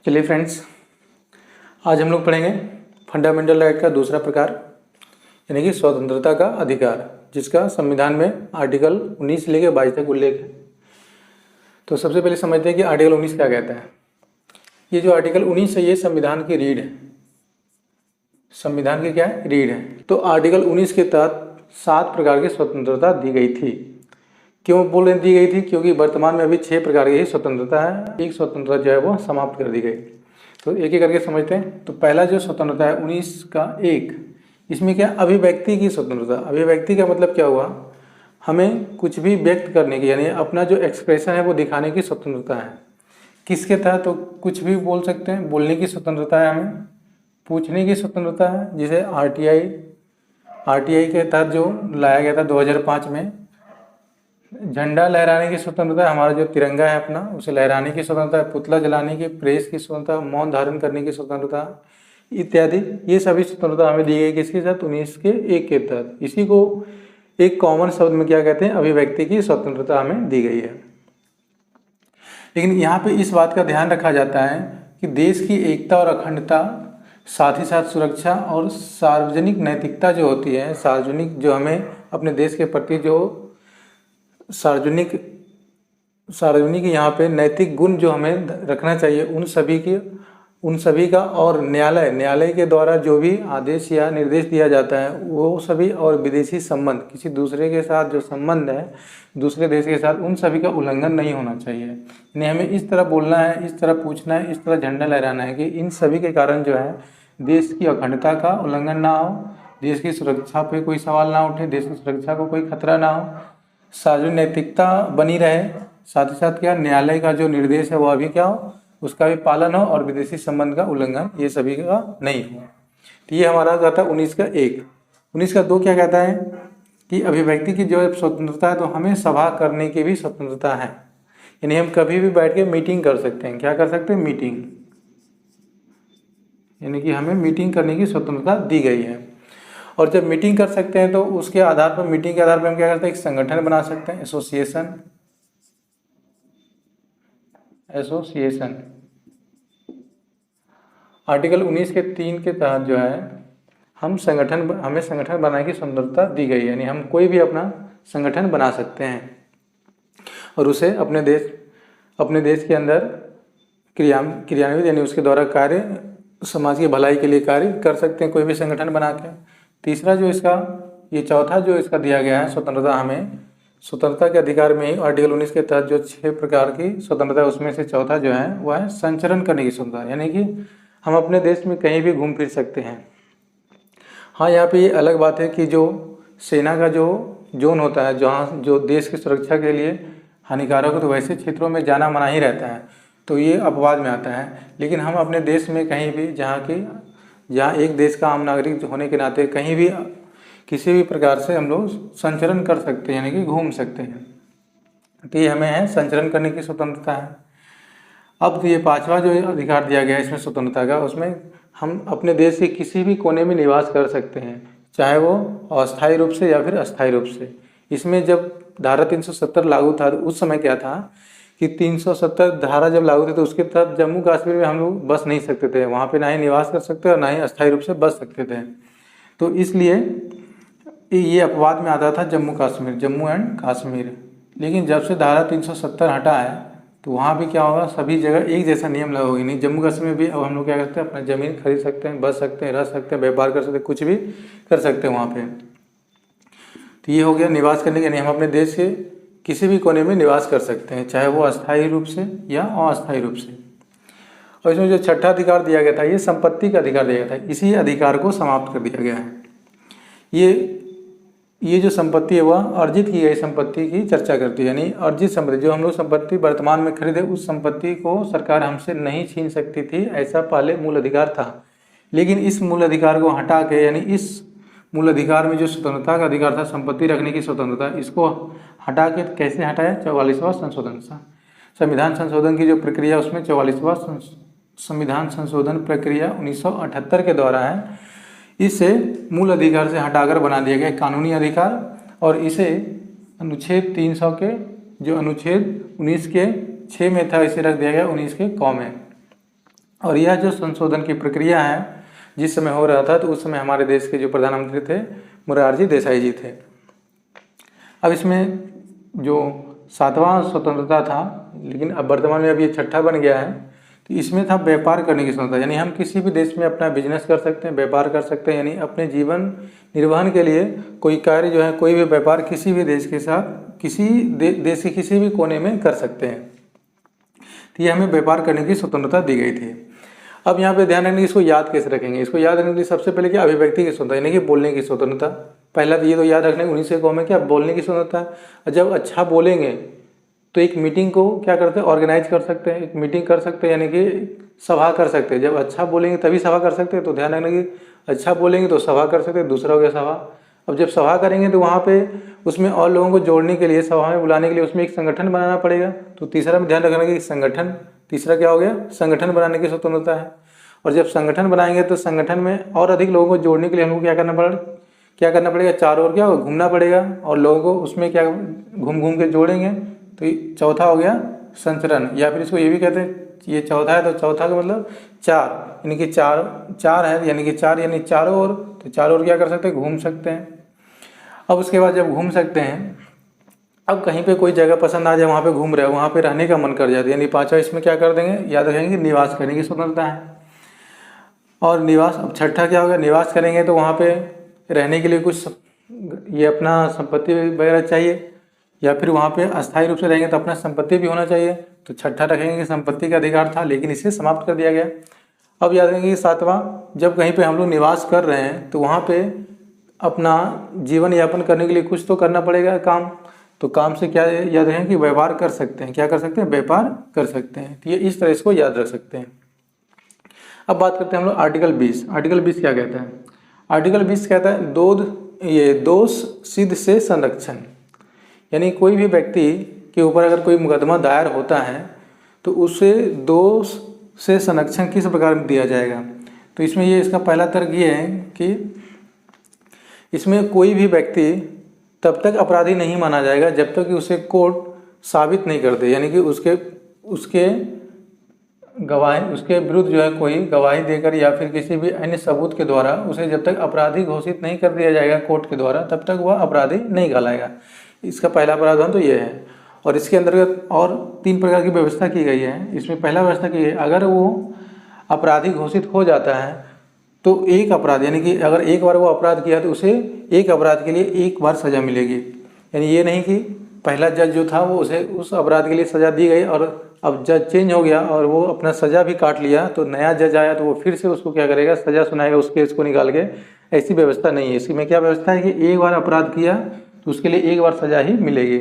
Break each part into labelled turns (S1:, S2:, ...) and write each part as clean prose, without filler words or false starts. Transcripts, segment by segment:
S1: चलिए फ्रेंड्स, आज हम लोग पढ़ेंगे फंडामेंटल राइट का दूसरा प्रकार यानी कि स्वतंत्रता का अधिकार, जिसका संविधान में आर्टिकल 19 से लेकर 22 तक उल्लेख है। तो सबसे पहले समझते हैं कि आर्टिकल 19 क्या कहता है। ये जो आर्टिकल 19 है ये संविधान की रीढ़ है। संविधान की क्या है? रीढ़ है। तो आर्टिकल 19 के तहत 7 प्रकार की स्वतंत्रता दी गई थी। क्यों बोल रहे दी गई थी? क्योंकि वर्तमान में अभी 6 प्रकार की स्वतंत्रता है। एक स्वतंत्रता जो है वो समाप्त कर दी गई। तो एक एक करके समझते हैं। तो पहला जो स्वतंत्रता है 19 का 1, इसमें क्या? अभिव्यक्ति की स्वतंत्रता। अभिव्यक्ति का मतलब क्या हुआ? हमें कुछ भी व्यक्त करने की यानी अपना जो एक्सप्रेशन है वो दिखाने की स्वतंत्रता है। किसके तहत? तो कुछ भी बोल सकते हैं, बोलने की स्वतंत्रता है, हमें पूछने की स्वतंत्रता है, जिसे आरटीआई के तहत जो लाया गया था 2005 में। झंडा लहराने की स्वतंत्रता है, हमारा जो तिरंगा है अपना उसे लहराने की स्वतंत्रता है। पुतला जलाने की, प्रेस की स्वतंत्रता, मौन धारण करने की स्वतंत्रता इत्यादि, ये सभी स्वतंत्रता हमें दी गई किसके साथ? 19 के 1 के तहत। इसी को एक कॉमन शब्द में क्या कहते हैं? अभिव्यक्ति की स्वतंत्रता हमें दी गई है। लेकिन यहाँ पे इस बात का ध्यान रखा जाता है कि देश की एकता और अखंडता, साथ ही साथ सुरक्षा और सार्वजनिक नैतिकता जो होती है, सार्वजनिक जो हमें अपने देश के प्रति जो सार्वजनिक यहाँ पे नैतिक गुण जो हमें रखना चाहिए, उन सभी का, और न्यायालय के द्वारा जो भी आदेश या निर्देश दिया जाता है वो सभी, और विदेशी संबंध, किसी दूसरे के साथ जो संबंध है दूसरे देश के साथ, उन सभी का उल्लंघन नहीं होना चाहिए। यानी हमें इस तरह बोलना है, इस तरह पूछना है, इस तरह झंडा लहराना है कि इन सभी के कारण जो है देश की अखंडता का उल्लंघन ना हो, देश की सुरक्षा पे कोई सवाल ना उठे, देश की सुरक्षा को कोई खतरा ना हो, सार्वजनिक नैतिकता बनी रहे, साथ ही साथ क्या न्यायालय का जो निर्देश है वो अभी क्या हो, उसका भी पालन हो, और विदेशी संबंध का उल्लंघन ये सभी का नहीं हो। तो ये हमारा कहता है 19 का 1। 19 का 2 क्या कहता है कि अभिव्यक्ति की जो स्वतंत्रता है, तो हमें सभा करने की भी स्वतंत्रता है। यानी हम कभी भी बैठ के मीटिंग कर सकते हैं। क्या कर सकते हैं? मीटिंग। यानी कि हमें मीटिंग करने की स्वतंत्रता दी गई है। और जब मीटिंग कर सकते हैं तो उसके आधार पर, मीटिंग के आधार पर हम क्या करते हैं? एक संगठन बना सकते हैं, एसोसिएशन। आर्टिकल 19 के 3 के तहत जो है हमें संगठन बनाने की स्वतंत्रता दी गई है। यानी हम कोई भी अपना संगठन बना सकते हैं और उसे अपने देश के अंदर क्रियान्वित यानी उसके द्वारा कार्य, समाज की भलाई के लिए कार्य कर सकते हैं कोई भी संगठन बना के। तीसरा जो इसका, ये चौथा जो इसका दिया गया है स्वतंत्रता, हमें स्वतंत्रता के अधिकार में ही आर्टिकल 19 के तहत जो 6 प्रकार की स्वतंत्रता है उसमें से चौथा जो है वह है संचरण करने की स्वतंत्रता। यानी कि हम अपने देश में कहीं भी घूम फिर सकते हैं। हाँ, यहाँ पे ये अलग बात है कि जो सेना का जो जोन होता है, जहाँ जो देश की सुरक्षा के लिए हानिकारक हो, तो वैसे क्षेत्रों में जाना मना ही रहता है, तो ये अपवाद में आता है। लेकिन हम अपने देश में कहीं भी जहाँ एक देश का आम नागरिक होने के नाते कहीं भी किसी भी प्रकार से हम लोग संचरण कर सकते हैं, यानी कि घूम सकते हैं। तो ये हमें है संचरण करने की स्वतंत्रता है। अब ये 5वां जो अधिकार दिया गया है इसमें स्वतंत्रता का, उसमें हम अपने देश के किसी भी कोने में निवास कर सकते हैं, चाहे वो अस्थायी रूप से या फिर अस्थायी रूप से। इसमें जब धारा 370 लागू था तो उस समय क्या था कि 370 धारा जब लागू थी तो उसके तहत जम्मू कश्मीर में हम लोग बस नहीं सकते थे, वहाँ पे ना ही निवास कर सकते और ना ही अस्थायी रूप से बस सकते थे। तो इसलिए ये अपवाद में आता था जम्मू एंड कश्मीर। लेकिन जब से धारा 370 हटा है तो वहाँ भी क्या होगा, सभी जगह एक जैसा नियम लागू होगी। नहीं, जम्मू कश्मीर में भी अब हम लोग क्या करते हैं, अपना ज़मीन खरीद सकते हैं, बस सकते हैं, रह सकते हैं, व्यापार कर सकते हैं, कुछ भी कर सकते हैं वहाँ पे। तो ये हो गया निवास करने के। नहीं, हम अपने देश के किसी भी कोने में निवास कर सकते हैं, चाहे वो अस्थायी रूप से या अस्थायी रूप से। और इसमें जो 6ठा अधिकार दिया गया था, ये संपत्ति का अधिकार दिया गया था। इसी अधिकार को समाप्त कर दिया गया है। ये जो संपत्ति है वह अर्जित की गई संपत्ति की चर्चा करती है। यानी अर्जित संपत्ति, जो हम लोग संपत्ति वर्तमान में खरीदे, उस संपत्ति को सरकार हमसे नहीं छीन सकती थी, ऐसा पहले मूल अधिकार था। लेकिन इस मूल अधिकार को हटा के, यानी इस मूल अधिकार में जो स्वतंत्रता का अधिकार था, संपत्ति रखने की स्वतंत्रता, इसको हटा के कैसे हटाया? 44वां संशोधन, संविधान संशोधन की जो प्रक्रिया, उसमें 44वां संविधान संशोधन प्रक्रिया 1978 के द्वारा है। इसे मूल अधिकार से हटाकर बना दिया गया कानूनी अधिकार, और इसे अनुच्छेद 300 के जो अनुच्छेद 19 के 6 में था, इसे रख दिया गया 19 के क में। और यह जो संशोधन की प्रक्रिया है जिस समय हो रहा था, तो उस समय हमारे देश के जो प्रधानमंत्री थे मोरारजी देसाई जी थे। अब इसमें जो 7वां स्वतंत्रता था, लेकिन अब वर्तमान में अब ये 6ठा बन गया है, तो इसमें था व्यापार करने की स्वतंत्रता, यानी हम किसी भी देश में अपना बिजनेस कर सकते हैं, व्यापार कर सकते हैं, यानी अपने जीवन निर्वहन के लिए कोई कार्य जो है, कोई भी व्यापार किसी भी देश के साथ किसी देश के किसी भी कोने में कर सकते हैं। तो ये हमें व्यापार करने की स्वतंत्रता दी गई थी। अब यहाँ पे ध्यान रखने की, इसको याद कैसे रखेंगे, इसको याद रखने के लिए सबसे पहले क्या, अभिव्यक्ति की स्वतंत्रता यानी कि बोलने की स्वतंत्रता। पहला तो ये तो याद रखने, उन्हीं से कौम है क्या, बोलने की स्वतंत्रता। और जब अच्छा बोलेंगे तो एक मीटिंग को क्या करते हैं, ऑर्गेनाइज कर सकते हैं, एक मीटिंग कर सकते हैं, यानी कि सभा कर सकते हैं। जब अच्छा बोलेंगे तभी सभा कर सकते हैं, तो ध्यान रखना कि अच्छा बोलेंगे तो सभा कर सकते हैं। दूसरा हो गया सभा। अब जब सभा करेंगे तो वहाँ पे उसमें और लोगों को जोड़ने के लिए, सभा में बुलाने के लिए उसमें एक संगठन बनाना पड़ेगा। तो तीसरा में ध्यान रखना कि संगठन, तीसरा क्या हो गया, संगठन बनाने की स्वतंत्रता है। और जब संगठन बनाएंगे तो संगठन में और अधिक लोगों को जोड़ने के लिए हमको क्या करना पड़ेगा, चारों ओर क्या घूमना पड़ेगा और लोगों को उसमें क्या घूम घूम के जोड़ेंगे। तो चौथा हो गया संचरण, या फिर इसको ये भी कहते हैं, ये चौथा है तो चौथा का मतलब चार, यानी कि चार है, यानी कि चार यानी चारों ओर, तो चारों ओर क्या कर सकते हैं, घूम सकते हैं। अब उसके बाद जब घूम सकते हैं, अब कहीं पे कोई जगह पसंद आ जाए, वहाँ पे घूम रहे हो, वहाँ पे रहने का मन कर जाता है, यानी पाँचवा इसमें क्या कर देंगे, याद रखेंगे निवास करने की स्वतंत्रता है। और निवास, अब 6ठा क्या होगा, निवास करेंगे तो वहाँ पे रहने के लिए कुछ ये अपना संपत्ति वगैरह चाहिए, या फिर वहाँ पे अस्थायी रूप से रहेंगे तो अपना संपत्ति भी होना चाहिए। तो 6ठा रखेंगे कि संपत्ति का अधिकार था, लेकिन इसे समाप्त कर दिया गया। अब याद रखेंगे कि 7वां, जब कहीं पे हम लोग निवास कर रहे हैं तो वहाँ पे अपना जीवन यापन करने के लिए कुछ तो करना पड़ेगा काम। तो काम से क्या याद रखें कि व्यापार कर सकते हैं, क्या कर सकते हैं, व्यापार कर सकते हैं। तो ये इस तरह इसको याद रख सकते हैं। अब बात करते हैं हम लोग आर्टिकल 20। आर्टिकल 20 क्या कहता है, आर्टिकल 20 कहता है दोष सिद्ध से संरक्षण, यानी कोई भी व्यक्ति के ऊपर अगर कोई मुकदमा दायर होता है तो उसे दोष से संरक्षण किस प्रकार दिया जाएगा। तो इसमें ये इसका पहला तर्क ये है कि इसमें कोई भी व्यक्ति तब तक अपराधी नहीं माना जाएगा जब तक कि उसे कोर्ट साबित नहीं कर दे, यानी कि उसके विरुद्ध जो है कोई गवाही देकर या फिर किसी भी अन्य सबूत के द्वारा उसे जब तक अपराधी घोषित नहीं कर दिया जाएगा कोर्ट के द्वारा, तब तक वह अपराधी नहीं कहलाएगा। इसका पहला प्रावधान तो ये है। और इसके अंतर्गत और 3 प्रकार की व्यवस्था की गई है। इसमें पहला व्यवस्था की है, अगर वो अपराधी घोषित हो जाता है तो एक अपराध, यानी कि अगर एक बार वो अपराध किया तो उसे एक अपराध के लिए एक बार सज़ा मिलेगी। यानी ये नहीं कि पहला जज जो था वो उसे उस अपराध के लिए सज़ा दी गई और अब जज चेंज हो गया और वो अपना सज़ा भी काट लिया, तो नया जज आया तो वो फिर से उसको क्या करेगा, सज़ा सुनाएगा उस केस को निकाल के। ऐसी व्यवस्था नहीं है। इसमें क्या व्यवस्था है कि एक बार अपराध किया तो उसके लिए एक बार सज़ा ही मिलेगी।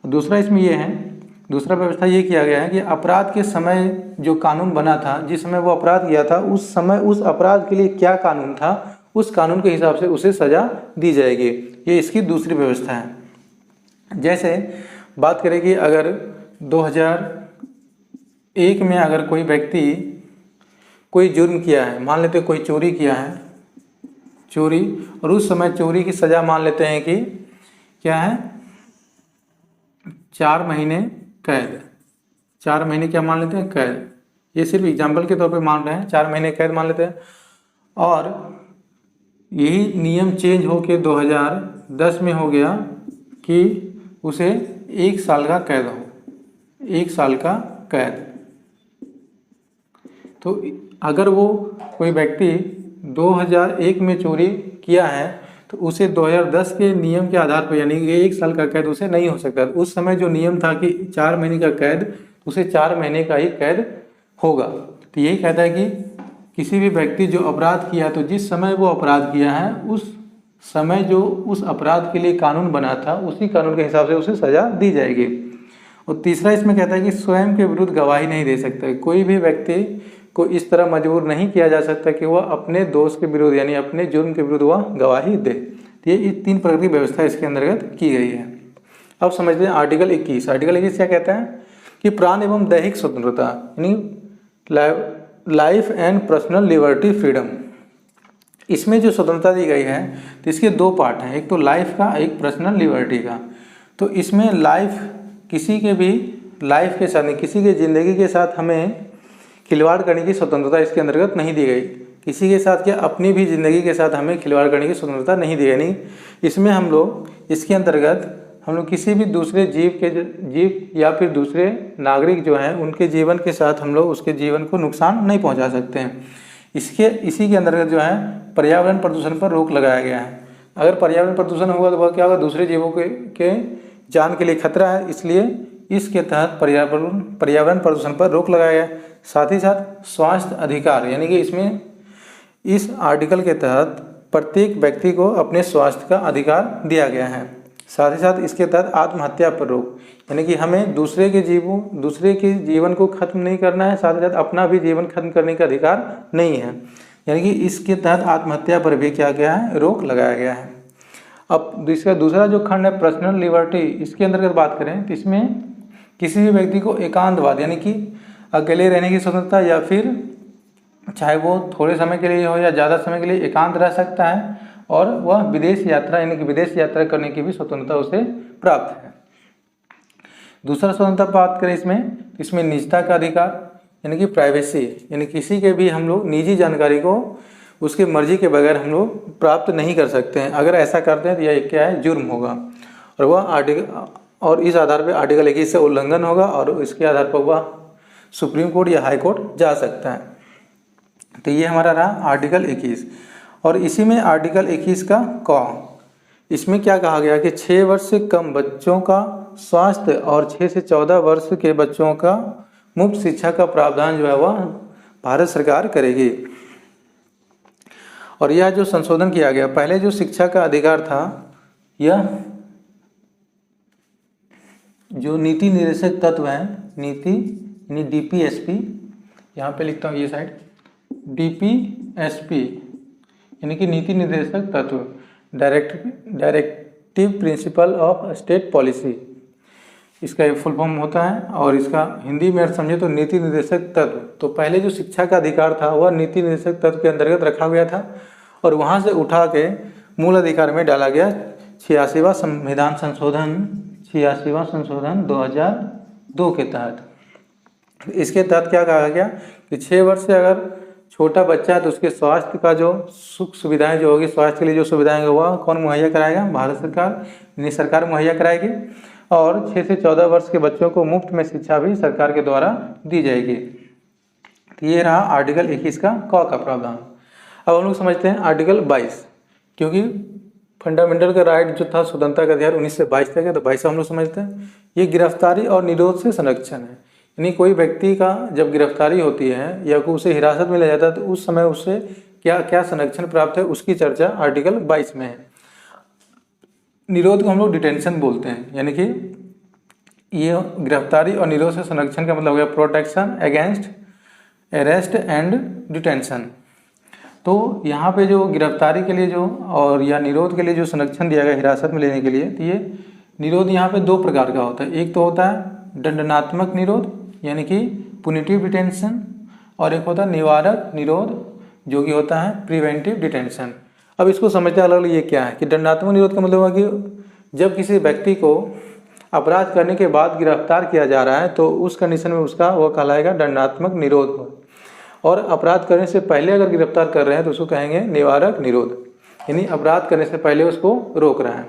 S1: दूसरा इसमें यह है, दूसरा व्यवस्था ये किया गया है कि अपराध के समय जो कानून बना था, जिस समय वो अपराध किया था उस समय उस अपराध के लिए क्या कानून था, उस कानून के हिसाब से उसे सज़ा दी जाएगी। ये इसकी दूसरी व्यवस्था है। जैसे बात करें कि अगर 2001 में अगर कोई व्यक्ति कोई जुर्म किया है, मान लेते कोई चोरी किया है, चोरी, और उस समय चोरी की सज़ा मान लेते हैं कि क्या है, 4 महीने कैद। 4 महीने क्या मान लेते हैं, कैद। ये सिर्फ एग्जाम्पल के तौर पे मान रहे हैं, 4 महीने कैद मान लेते हैं। और यही नियम चेंज होके 2010 में हो गया कि उसे 1 साल का कैद हो, 1 साल का कैद। तो अगर वो कोई व्यक्ति 2001 में चोरी किया है तो उसे 2010 के नियम के आधार पर, यानी कि 1 साल का कैद उसे नहीं हो सकता। उस समय जो नियम था कि 4 महीने का कैद, उसे 4 महीने का ही कैद होगा। तो यही कहता है कि किसी भी व्यक्ति जो अपराध किया, तो जिस समय वो अपराध किया है उस समय जो उस अपराध के लिए कानून बना था, उसी कानून के हिसाब से उसे सज़ा दी जाएगी। और तीसरा इसमें कहता है कि स्वयं के विरुद्ध गवाही नहीं दे सकता। कोई भी व्यक्ति को इस तरह मजबूर नहीं किया जा सकता कि वह अपने दोष के विरुद्ध, यानी अपने जुर्म के विरुद्ध वह गवाही दे। तो ये 3 प्रकार की व्यवस्था इसके अंतर्गत की गई है। अब समझते हैं आर्टिकल 21। आर्टिकल 21 क्या कहता है कि प्राण एवं दैहिक स्वतंत्रता, यानी life and personal liberty freedom. इसमें जो स्वतंत्रता दी गई है तो इसके 2 पार्ट हैं, एक तो लाइफ का, एक पर्सनल लिबर्टी का। तो इसमें लाइफ, किसी के भी लाइफ के साथ, किसी के ज़िंदगी के साथ हमें खिलवाड़ करने की स्वतंत्रता इसके अंतर्गत नहीं दी गई। किसी के साथ क्या, अपनी भी ज़िंदगी के साथ हमें खिलवाड़ करने की स्वतंत्रता नहीं दी गई। नहीं, इसमें हम लोग, इसके अंतर्गत हम लोग किसी भी दूसरे जीव या फिर दूसरे नागरिक जो हैं उनके जीवन के साथ हम लोग उसके जीवन को नुकसान नहीं पहुंचा सकते हैं। इसी के अंतर्गत जो है पर्यावरण प्रदूषण पर रोक लगाया गया है। अगर पर्यावरण प्रदूषण होगा तो वह क्या होगा, दूसरे जीवों के जान के लिए खतरा है, इसलिए इसके तहत पर्यावरण प्रदूषण पर रोक लगाया गया है। साथ ही साथ स्वास्थ्य अधिकार, यानी कि इसमें इस आर्टिकल के तहत प्रत्येक व्यक्ति को अपने स्वास्थ्य का अधिकार दिया गया है। साथ ही साथ इसके तहत आत्महत्या पर रोक, यानी कि हमें दूसरे के जीवन को खत्म नहीं करना है, साथ ही साथ अपना भी जीवन खत्म करने का अधिकार नहीं है। यानी कि इसके तहत आत्महत्या पर भी क्या गया है, रोक लगाया गया है। अब इसका दूसरा जो खंड है पर्सनल लिबर्टी, इसके अंतर्गत बात करें तो इसमें किसी भी व्यक्ति को एकांतवाद यानी कि अकेले रहने की स्वतंत्रता, या फिर चाहे वो थोड़े समय के लिए हो या ज़्यादा समय के लिए एकांत रह सकता है, और वह विदेश यात्रा यानी कि विदेश यात्रा करने की भी स्वतंत्रता उसे प्राप्त है। दूसरा स्वतंत्रता बात करें इसमें निजता का अधिकार यानी कि प्राइवेसी, यानी किसी के भी हम लोग निजी जानकारी को उसके मर्जी के बगैर हम लोग प्राप्त नहीं कर सकते हैं। अगर ऐसा करते हैं तो यह क्या है, जुर्म होगा, और वह इस आधार पर आर्टिकल 21 से उल्लंघन होगा, और इसके आधार पर वह सुप्रीम कोर्ट या हाई कोर्ट जा सकता है। तो ये हमारा रहा आर्टिकल 21। और इसी में आर्टिकल 21 का इसमें क्या कहा गया कि 6 वर्ष से कम बच्चों का स्वास्थ्य और 6 से 14 वर्ष के बच्चों का मुफ्त शिक्षा का प्रावधान जो है वह भारत सरकार करेगी। और यह जो संशोधन किया गया, पहले जो शिक्षा का अधिकार था, यह जो नीति निर्देशक तत्व है, नीति यानी DPSP, यहाँ पे लिखता हूँ ये साइड, DPSP यानी कि नीति निर्देशक तत्व, directive principle of state policy, इसका एक फुल फॉर्म होता है। और इसका हिंदी में समझे तो नीति निर्देशक तत्व। तो पहले जो शिक्षा का अधिकार था वह नीति निर्देशक तत्व के अंतर्गत रखा गया था, और वहाँ से उठा के मूल अधिकार में डाला गया 86वां संविधान संशोधन 2002 के तहत। इसके तहत क्या कहा गया कि 6 वर्ष से अगर छोटा बच्चा है तो उसके स्वास्थ्य का जो सुख सुविधाएं जो होगी, स्वास्थ्य के लिए जो सुविधाएं होंगी वह कौन मुहैया कराएगा, भारत सरकार यानी सरकार मुहैया कराएगी। और 6 से 14 वर्ष के बच्चों को मुफ्त में शिक्षा भी सरकार के द्वारा दी जाएगी। तो ये रहा आर्टिकल 21 का प्रावधान। अब हम लोग समझते हैं आर्टिकल 22, क्योंकि फंडामेंटल का राइट जो था स्वतंत्रता का अधिकार 19 से 22 तक है, तो 22 हम लोग समझते हैं। ये गिरफ्तारी और निरोध से संरक्षण है, यानी कोई व्यक्ति का जब गिरफ्तारी होती है या कोई उसे हिरासत में लिया जाता है तो उस समय उससे क्या क्या संरक्षण प्राप्त है, उसकी चर्चा आर्टिकल 22 में है। निरोध को हम लोग डिटेंशन बोलते हैं, यानी कि ये गिरफ्तारी और निरोध से संरक्षण का मतलब हो गया protection against arrest and detention. तो यहाँ पे जो गिरफ्तारी के लिए जो और या निरोध के लिए जो संरक्षण दिया गया हिरासत में लेने के लिए, तो ये निरोध यहाँ पे 2 प्रकार का होता है। एक तो होता है दंडनात्मक निरोध यानी कि पुनिटिव डिटेंशन, और एक होता है निवारक निरोध जो कि होता है प्रिवेंटिव डिटेंशन। अब इसको समझते हैं अलग अलग ये क्या है कि दंडात्मक निरोध का मतलब है कि जब किसी व्यक्ति को अपराध करने के बाद गिरफ्तार किया जा रहा है तो उस कंडीशन में उसका वो कहलाएगा दंडात्मक निरोध, और अपराध करने से पहले अगर गिरफ्तार कर रहे हैं तो उसको कहेंगे निवारक निरोध, यानी अपराध करने से पहले उसको रोक रहा है।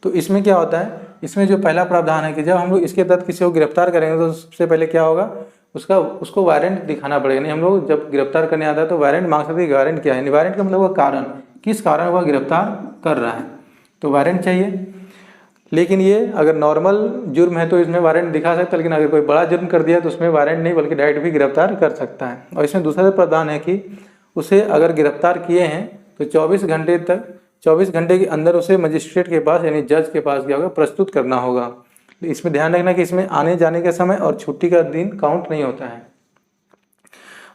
S1: तो इसमें क्या होता है, इसमें जो पहला प्रावधान है कि जब हम लोग इसके तहत किसी को गिरफ्तार करेंगे तो सबसे पहले क्या होगा, उसको वारंट दिखाना पड़ेगा। नहीं, हम लोग जब गिरफ्तार करने आता है तो वारंट मांग सकते हैं। वारंट क्या है, वारंट का मतलब वह कारण, किस कारण वह गिरफ्तार कर रहा है, तो वारंट चाहिए। लेकिन ये अगर नॉर्मल जुर्म है तो इसमें वारंट दिखा सकता है, लेकिन अगर कोई बड़ा जुर्म कर दिया तो उसमें वारंट नहीं बल्कि डायरेक्ट भी गिरफ्तार कर सकता है। और इसमें दूसरा प्रावधान है कि उसे अगर गिरफ्तार किए हैं तो 24 घंटे के अंदर उसे मजिस्ट्रेट के पास यानी जज के पास क्या होगा, प्रस्तुत करना होगा। इसमें ध्यान रखना कि इसमें आने जाने के समय और छुट्टी का दिन काउंट नहीं होता है।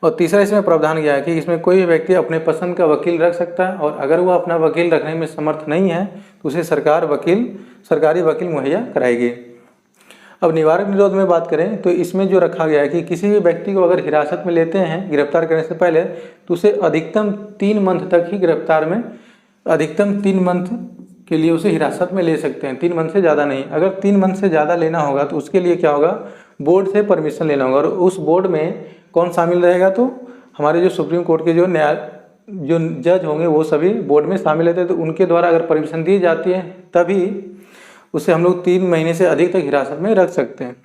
S1: और तीसरा इसमें प्रावधान किया है कि इसमें कोई भी व्यक्ति अपने पसंद का वकील रख सकता है, और अगर वह अपना वकील रखने में समर्थ नहीं है तो उसे सरकारी वकील मुहैया कराएगी। अब निवारक निरोध में बात करें तो इसमें जो रखा गया है कि किसी भी व्यक्ति को अगर हिरासत में लेते हैं गिरफ्तार करने से पहले तो उसे अधिकतम 3 मंथ तक ही गिरफ्तार में, अधिकतम 3 मंथ के लिए उसे हिरासत में ले सकते हैं, 3 मंथ से ज़्यादा नहीं। अगर 3 मंथ से ज़्यादा लेना होगा तो उसके लिए क्या होगा, बोर्ड से परमिशन लेना होगा, और उस बोर्ड में कौन शामिल रहेगा, तो हमारे जो सुप्रीम कोर्ट के जो जज होंगे वो सभी बोर्ड में शामिल रहते हैं। तो उनके द्वारा अगर परमिशन दी जाती है तभी उसे हम लोग 3 महीने से अधिक तक हिरासत में रख सकते हैं।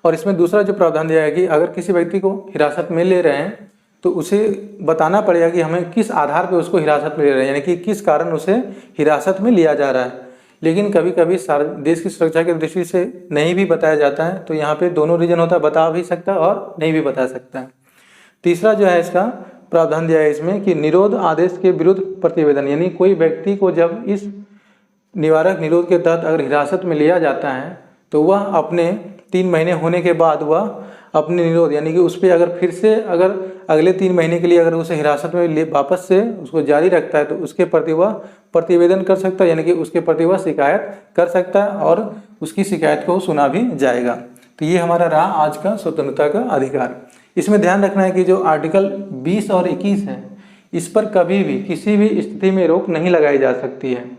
S1: और इसमें दूसरा जो प्रावधान दिया है कि अगर किसी व्यक्ति को हिरासत में ले रहे हैं तो उसे बताना पड़ेगा कि हमें किस आधार पर उसको हिरासत में ले रहे हैं, यानी कि किस कारण उसे हिरासत में लिया जा रहा है। लेकिन कभी कभी देश की सुरक्षा की दृष्टि से नहीं भी बताया जाता है, तो यहाँ पे दोनों रीजन होता है, बता भी सकता है और नहीं भी बता सकता है। तीसरा जो है इसका प्रावधान दिया है इसमें कि निरोध आदेश के विरुद्ध प्रतिवेदन, यानी कोई व्यक्ति को जब इस निवारक निरोध के तहत अगर हिरासत में लिया जाता है तो वह अपने 3 महीने होने के बाद वह अपने निरोध, यानी कि उस पर अगर फिर से अगर अगले 3 महीने के लिए अगर उसे हिरासत में वापस से उसको जारी रखता है तो उसके प्रति वह प्रतिवेदन कर सकता है, यानी कि उसके प्रति वह शिकायत कर सकता है और उसकी शिकायत को सुना भी जाएगा। तो ये हमारा रहा आज का स्वतंत्रता का अधिकार। इसमें ध्यान रखना है कि जो आर्टिकल 20 और 21 है इस पर कभी भी किसी भी स्थिति में रोक नहीं लगाई जा सकती है।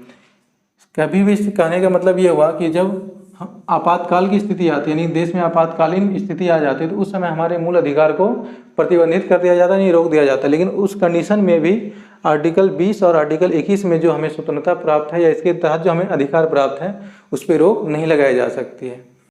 S1: कभी भी कहने का मतलब ये हुआ कि जब आपातकाल की स्थिति आती है, यानी देश में आपातकालीन स्थिति आ जाती है, तो उस समय हमारे मूल अधिकार को प्रतिबंधित कर दिया जाता है, नहीं रोक दिया जाता। लेकिन उस कंडीशन में भी आर्टिकल 20 और आर्टिकल 21 में जो हमें स्वतंत्रता प्राप्त है या इसके तहत जो हमें अधिकार प्राप्त है उस पर रोक नहीं लगाई जा सकती है।